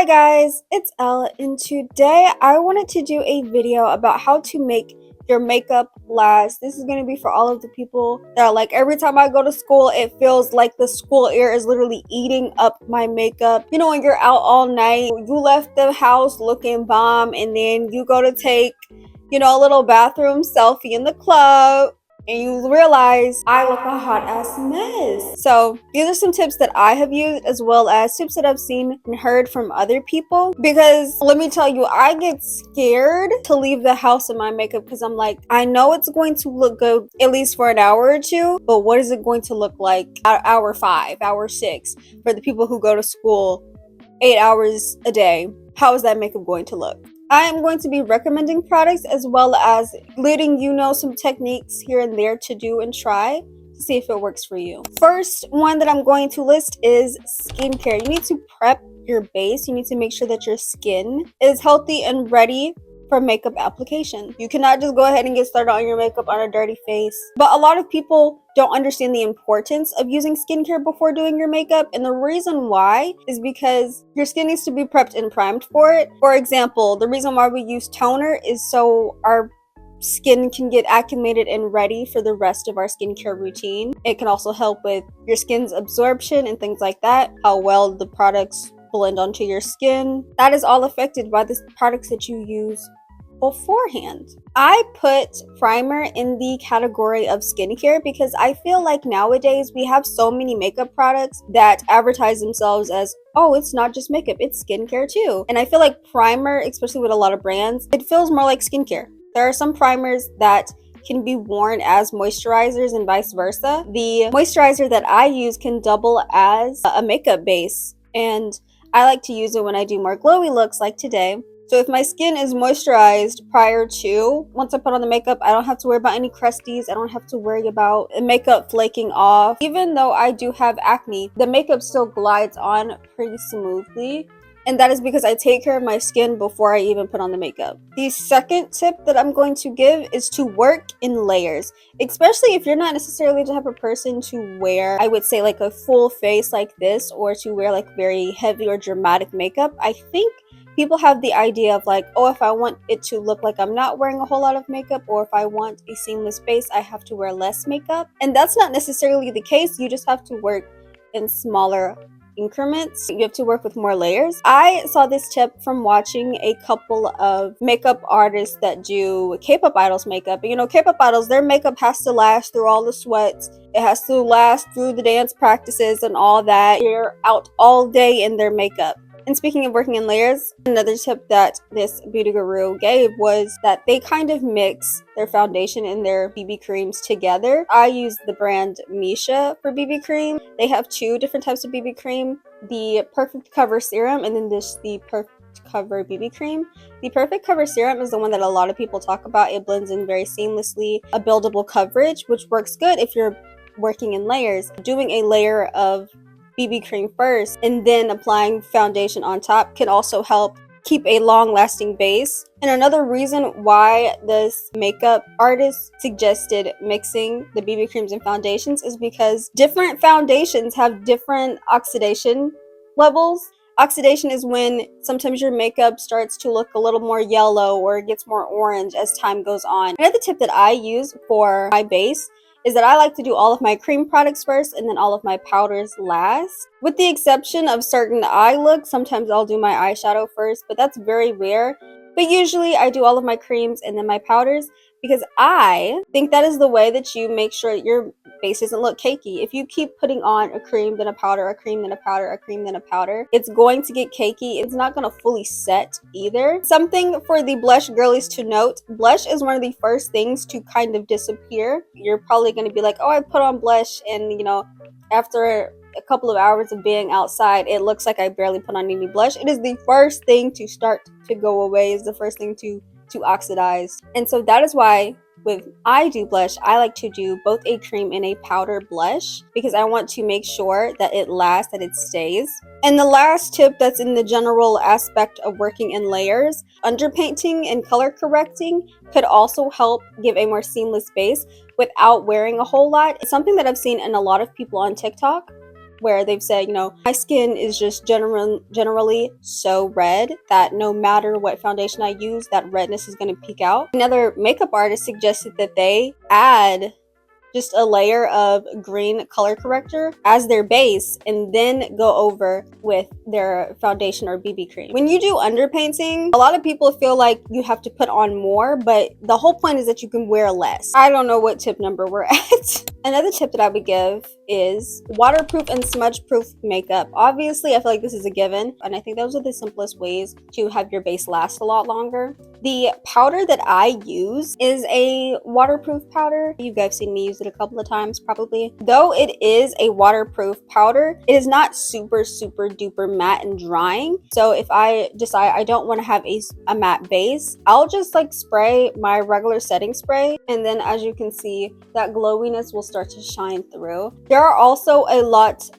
Hi guys, it's Elle, and today I wanted to do a video about how to make your makeup last. This is going to be for all of the people that are like, every time I go to school, it feels like the school air is literally eating up my makeup. You know, when you're out all night, you left the house looking bomb, and then you go to take, a little bathroom selfie in the club, and you realize I look a hot ass mess. So these are some tips that I have used, as well as tips that I've seen and heard from other people, because let me tell you, I get scared to leave the house in my makeup because I'm like, I know it's going to look good at least for an hour or two, but what is it going to look like at hour 5, hour 6 for the people who go to school 8 hours a day? How is that makeup going to look? I am going to be recommending products, as well as letting you know some techniques here and there to do and try to see if it works for you. First one that I'm going to list is skincare. You need to prep your base. You need to make sure that your skin is healthy and ready for makeup application. You cannot just go ahead and get started on your makeup on a dirty face. But a lot of people don't understand the importance of using skincare before doing your makeup, and the reason why is because your skin needs to be prepped and primed for it. For example, the reason why we use toner is so our skin can get acclimated and ready for the rest of our skincare routine. It can also help with your skin's absorption and things like that, how well the products blend onto your skin. That is all affected by the products that you use beforehand. I put primer in the category of skincare because I feel like nowadays we have so many makeup products that advertise themselves as, oh, it's not just makeup, it's skincare too. And I feel like primer, especially with a lot of brands, it feels more like skincare. There are some primers that can be worn as moisturizers and vice versa. The moisturizer that I use can double as a makeup base, and I like to use it when I do more glowy looks like today. So if my skin is moisturized prior to, once I put on the makeup, I don't have to worry about any crusties. I don't have to worry about makeup flaking off. Even though I do have acne, the makeup still glides on pretty smoothly. And that is because I take care of my skin before I even put on the makeup. The second tip that I'm going to give is to work in layers, especially if you're not necessarily the type of person to wear, I would say, like a full face like this, or to wear like very heavy or dramatic makeup. I think people have the idea of like, oh, if I want it to look like I'm not wearing a whole lot of makeup, or if I want a seamless face, I have to wear less makeup. And that's not necessarily the case. You just have to work in smaller increments. You have to work with more layers. I saw this tip from watching a couple of makeup artists that do K-pop idols makeup. K-pop idols, their makeup has to last through all the sweats. It has to last through the dance practices and all that. They're out all day in their makeup. And speaking of working in layers, another tip that this beauty guru gave was that they kind of mix their foundation and their BB creams together. I use the brand Misha for BB cream. They have two different types of BB cream, the Perfect Cover Serum and then the Perfect Cover BB cream. The Perfect Cover Serum is the one that a lot of people talk about. It blends in very seamlessly, a buildable coverage, which works good if you're working in layers. Doing a layer of BB cream first and then applying foundation on top can also help keep a long-lasting base. And another reason why this makeup artist suggested mixing the BB creams and foundations is because different foundations have different oxidation levels. Oxidation is when sometimes your makeup starts to look a little more yellow or it gets more orange as time goes on. Another tip that I use for my base is that I like to do all of my cream products first and then all of my powders last. With the exception of certain eye looks, sometimes I'll do my eyeshadow first, but that's very rare. But usually I do all of my creams and then my powders, because I think that is the way that you make sure your base doesn't look cakey. If you keep putting on a cream, then a powder, a cream, then a powder, a cream, then a powder, it's going to get cakey. It's not going to fully set either. Something for the blush girlies to note, blush is one of the first things to kind of disappear. You're probably going to be like, oh, I put on blush, and after a couple of hours of being outside, it looks like I barely put on any blush. It is the first thing to start to go away, is the first thing to oxidize. And so that is why when I do blush, I like to do both a cream and a powder blush, because I want to make sure that it lasts, that it stays. And the last tip that's in the general aspect of working in layers, underpainting and color correcting could also help give a more seamless base without wearing a whole lot. It's something that I've seen in a lot of people on TikTok. where they've said, you know, my skin is just generally so red that no matter what foundation I use, that redness is going to peek out. Another makeup artist suggested that they add just a layer of green color corrector as their base and then go over with their foundation or BB cream. When you do underpainting, a lot of people feel like you have to put on more, but the whole point is that you can wear less. I don't know what tip number we're at. Another tip that I would give is waterproof and smudge proof makeup. Obviously, I feel like this is a given, and I think those are the simplest ways to have your base last a lot longer. The powder that I use is a waterproof powder. You guys have seen me use it a couple of times probably. Though it is a waterproof powder, it is not super duper matte and drying. So if I decide I don't want to have a matte base, I'll just like spray my regular setting spray, and then as you can see, that glowiness will start to shine through. There are also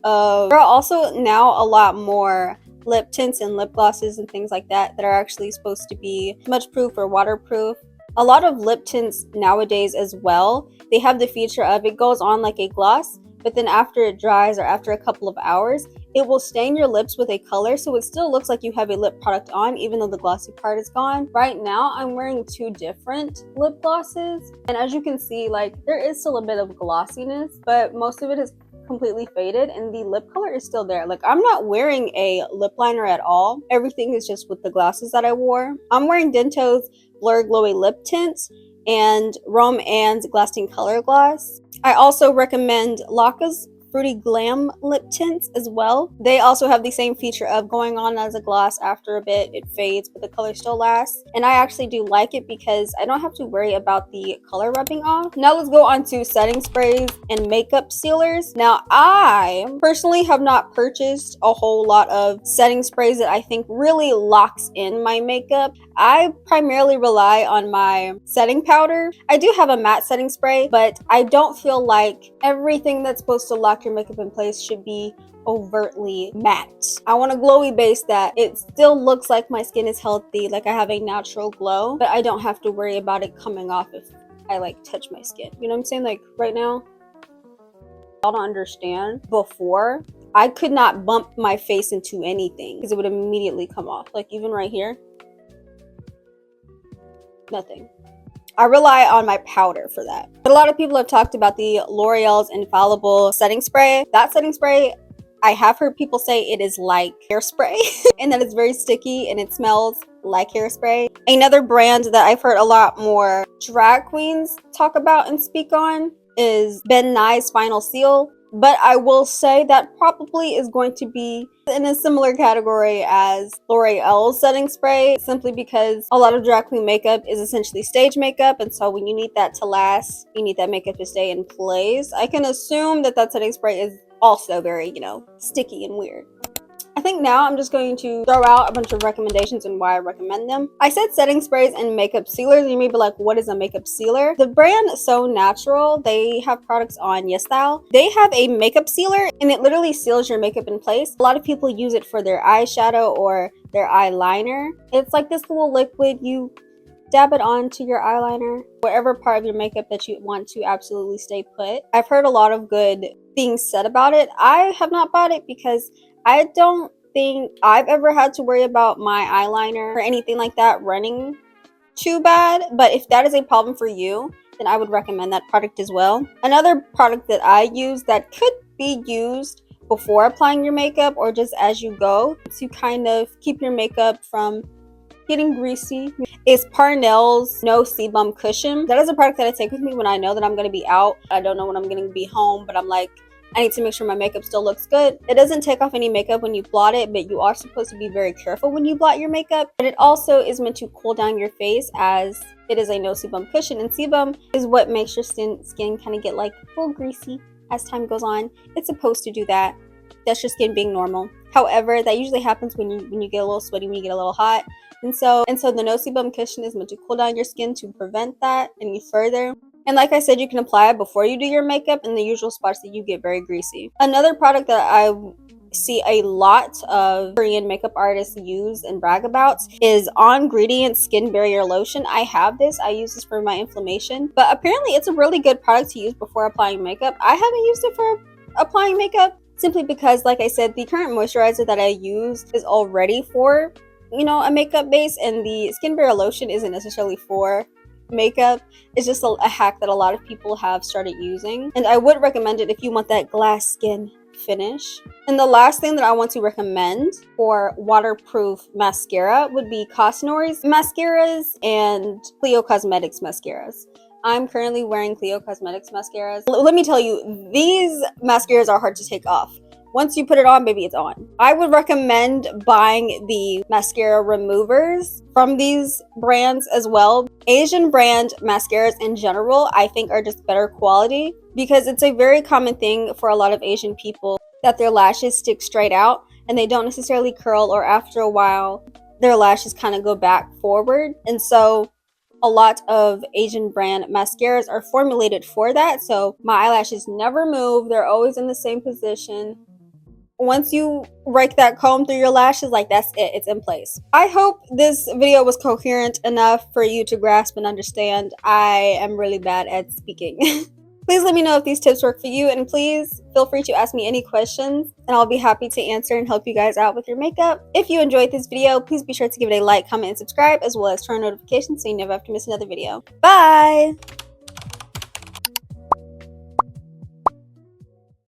now a lot more lip tints and lip glosses and things like that that are actually supposed to be smudge proof or waterproof. A lot of lip tints nowadays as well, they have the feature of it goes on like a gloss, but then after it dries or after a couple of hours, it will stain your lips with a color, so it still looks like you have a lip product on even though the glossy part is gone. Right now I'm wearing two different lip glosses, and as you can see, like, there is still a bit of glossiness, but most of it is completely faded and the lip color is still there. Like, I'm not wearing a lip liner at all. Everything is just with the glasses that I wore. I'm wearing Dento's Blur Glowy Lip Tints and Rome Ann's Lasting Color Gloss. I also recommend Laka's Fruity Glam lip tints as well. They also have the same feature of going on as a gloss. After a bit it fades but the color still lasts, and I actually do like it because I don't have to worry about the color rubbing off. Now let's go on to setting sprays and makeup sealers. Now I personally have not purchased a whole lot of setting sprays that I think really locks in my makeup. I primarily rely on my setting powder. I do have a matte setting spray, but I don't feel like everything that's supposed to lock your makeup in place should be overtly matte. I want a glowy base that it still looks like my skin is healthy, like I have a natural glow, but I don't have to worry about it coming off if I like touch my skin. You know what I'm saying? Like right now, y'all don't understand. Before, I could not bump my face into anything because it would immediately come off. Like even right here, nothing. I rely on my powder for that. But a lot of people have talked about the L'Oreal's Infallible setting spray. That setting spray, I have heard people say it is like hairspray and that it's very sticky and it smells like hairspray. Another brand that I've heard a lot more drag queens talk about and speak on is Ben Nye's Final Seal. But I will say that probably is going to be in a similar category as L'Oreal's setting spray, simply because a lot of drag queen makeup is essentially stage makeup, and so when you need that to last, you need that makeup to stay in place. I can assume that that setting spray is also very, you know, sticky and weird. I think now I'm just going to throw out a bunch of recommendations and why I recommend them. I said setting sprays and makeup sealers. You may be like, what is a makeup sealer? The brand So Natural, they have products on YesStyle. They have a makeup sealer and it literally seals your makeup in place. A lot of people use it for their eyeshadow or their eyeliner. It's like this little liquid. You dab it onto your eyeliner, whatever part of your makeup that you want to absolutely stay put. I've heard a lot of good things said about it. I have not bought it because I don't think I've ever had to worry about my eyeliner or anything like that running too bad, but if that is a problem for you, then I would recommend that product as well. Another product that I use that could be used before applying your makeup or just as you go to kind of keep your makeup from getting greasy is Parnell's No Sebum Cushion. That is a product that I take with me when I know that I'm going to be out. I don't know when I'm going to be home, but I'm like, I need to make sure my makeup still looks good. It doesn't take off any makeup when you blot it, but you are supposed to be very careful when you blot your makeup. But it also is meant to cool down your face as it is a no sebum cushion. And sebum is what makes your skin kind of get like a little greasy as time goes on. It's supposed to do that. That's your skin being normal. However, that usually happens when you get a little sweaty, when you get a little hot. And so the no sebum cushion is meant to cool down your skin to prevent that any further. And like I said, you can apply it before you do your makeup in the usual spots that you get very greasy. Another product that I see a lot of Korean makeup artists use and brag about is On Gradient Skin Barrier Lotion. I have this. I use this for my inflammation, but apparently it's a really good product to use before applying makeup. I haven't used it for applying makeup, simply because, like I said, the current moisturizer that I use is already for, a makeup base, and the skin barrier lotion isn't necessarily for makeup. It's just a hack that a lot of people have started using, and I would recommend it if you want that glass skin finish. And the last thing that I want to recommend for waterproof mascara would be Cosnori's mascaras and Cleo Cosmetics mascaras. I'm currently wearing Cleo Cosmetics mascaras. Let me tell you, these mascaras are hard to take off. Once you put it on, baby, it's on. I would recommend buying the mascara removers from these brands as well. Asian brand mascaras in general, I think, are just better quality because it's a very common thing for a lot of Asian people that their lashes stick straight out and they don't necessarily curl, or after a while, their lashes kind of go back forward. And so a lot of Asian brand mascaras are formulated for that. So my eyelashes never move. They're always in the same position. Once you rake that comb through your lashes, like, that's it, it's in place. I hope this video was coherent enough for you to grasp and understand. I am really bad at speaking. Please let me know if these tips work for you, and please feel free to ask me any questions and I'll be happy to answer and help you guys out with your makeup. If you enjoyed this video, please be sure to give it a like, comment, and subscribe, as well as turn on notifications so you never have to miss another video. Bye!